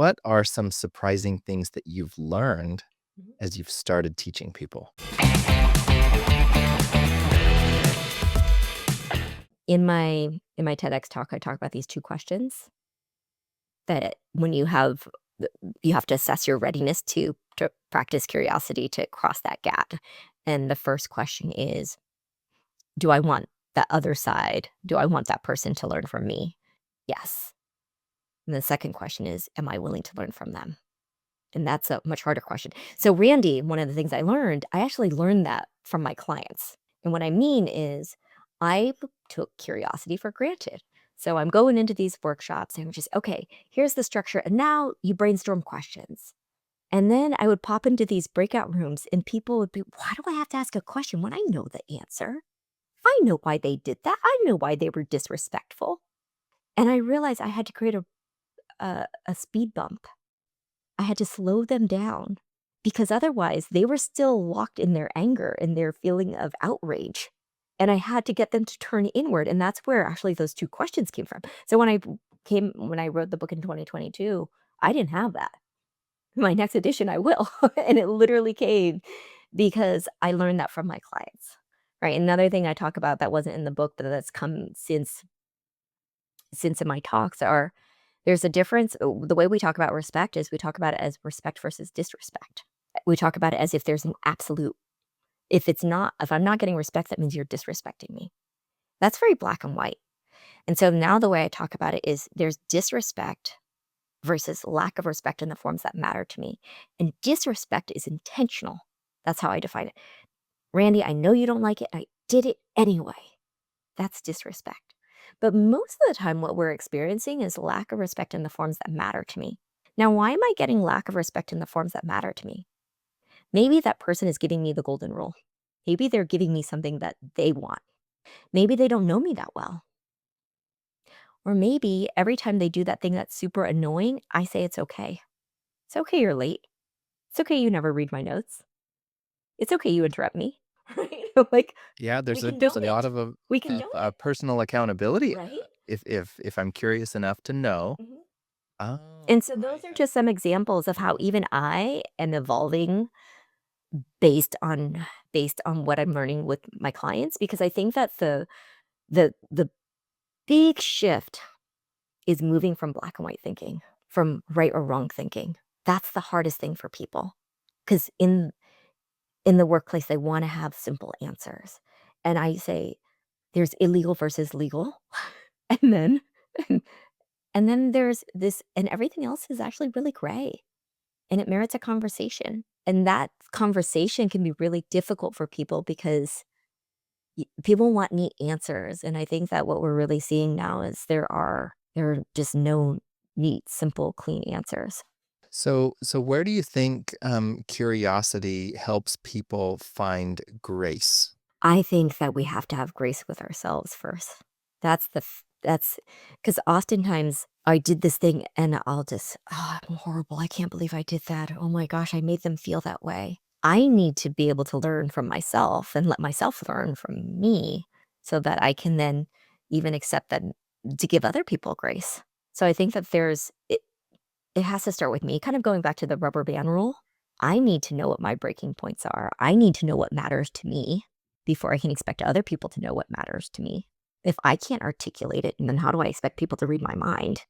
What are some surprising things that you've learned Mhm. as you've started teaching people? In my TEDx talk, I talk about these 2 questions that when you have to assess your readiness to practice curiosity to cross that gap. And the first question is, do I want that other side? Do I want that person to learn from me? Yes. And the second question is, am I willing to learn from them? And that's a much harder question. So Randy, one of the things I actually learned that from my clients. And what I mean is took curiosity for granted. So I'm going into these workshops and I'm just, okay, here's the structure. And now you brainstorm questions. And then I would pop into these breakout rooms and people would be, why do I have to ask a question when I know the answer? I know why they did that. I know why they were disrespectful. And I realized I had to create a speed bump. I had to slow them down because otherwise they were still locked in their anger and their feeling of outrage. And I had to get them to turn inward. And that's where actually those 2 questions came from. So when I wrote the book in 2022, I didn't have that. My next edition, I will. And it literally came because I learned that from my clients. Right. Another thing I talk about that wasn't in the book, but that's come since in my talks are there's a difference. The way we talk about respect is we talk about it as respect versus disrespect. We talk about it as if there's an absolute. If I'm not getting respect, that means you're disrespecting me. That's very black and white. And so now the way I talk about it is there's disrespect versus lack of respect in the forms that matter to me. And disrespect is intentional. That's how I define it. Randy, I know you don't like it. I did it anyway. That's disrespect. But most of the time, what we're experiencing is lack of respect in the forms that matter to me. Now, why am I getting lack of respect in the forms that matter to me? Maybe that person is giving me the golden rule. Maybe they're giving me something that they want. Maybe they don't know me that well. Or maybe every time they do that thing that's super annoying, I say it's okay. It's okay you're late. It's okay you never read my notes. It's okay you interrupt me. Right? Like, Yeah, we there's a condone lot it. of We condone it. personal accountability. Right? If I'm curious enough to know. Mhm. Oh, And so those are just some examples of how even I am evolving based on based on what I'm learning with my clients, because I think that the big shift is moving from black and white thinking, from right or wrong thinking. That's the hardest thing for people, because in the workplace, they wanna have simple answers. And I say, there's illegal versus legal, and then and then there's this and everything else is actually really gray. And it merits a conversation. And that conversation can be really difficult for people because people want neat answers. And I think that what we're really seeing now is there are just no neat, simple, clean answers. so where do you think curiosity helps people find grace? I think that we have to have grace with ourselves first. That's because oftentimes I did this thing and I'll just, oh, I'm horrible. I can't believe I did that. Oh my gosh, I made them feel that way. I need to be able to learn from myself and let myself learn from me so that I can then even accept that to give other people grace. So I think that it has to start with me, kind of going back to the rubber band rule. I need to know what my breaking points are. I need to know what matters to me before I can expect other people to know what matters to me. If I can't articulate it, then how do I expect people to read my mind?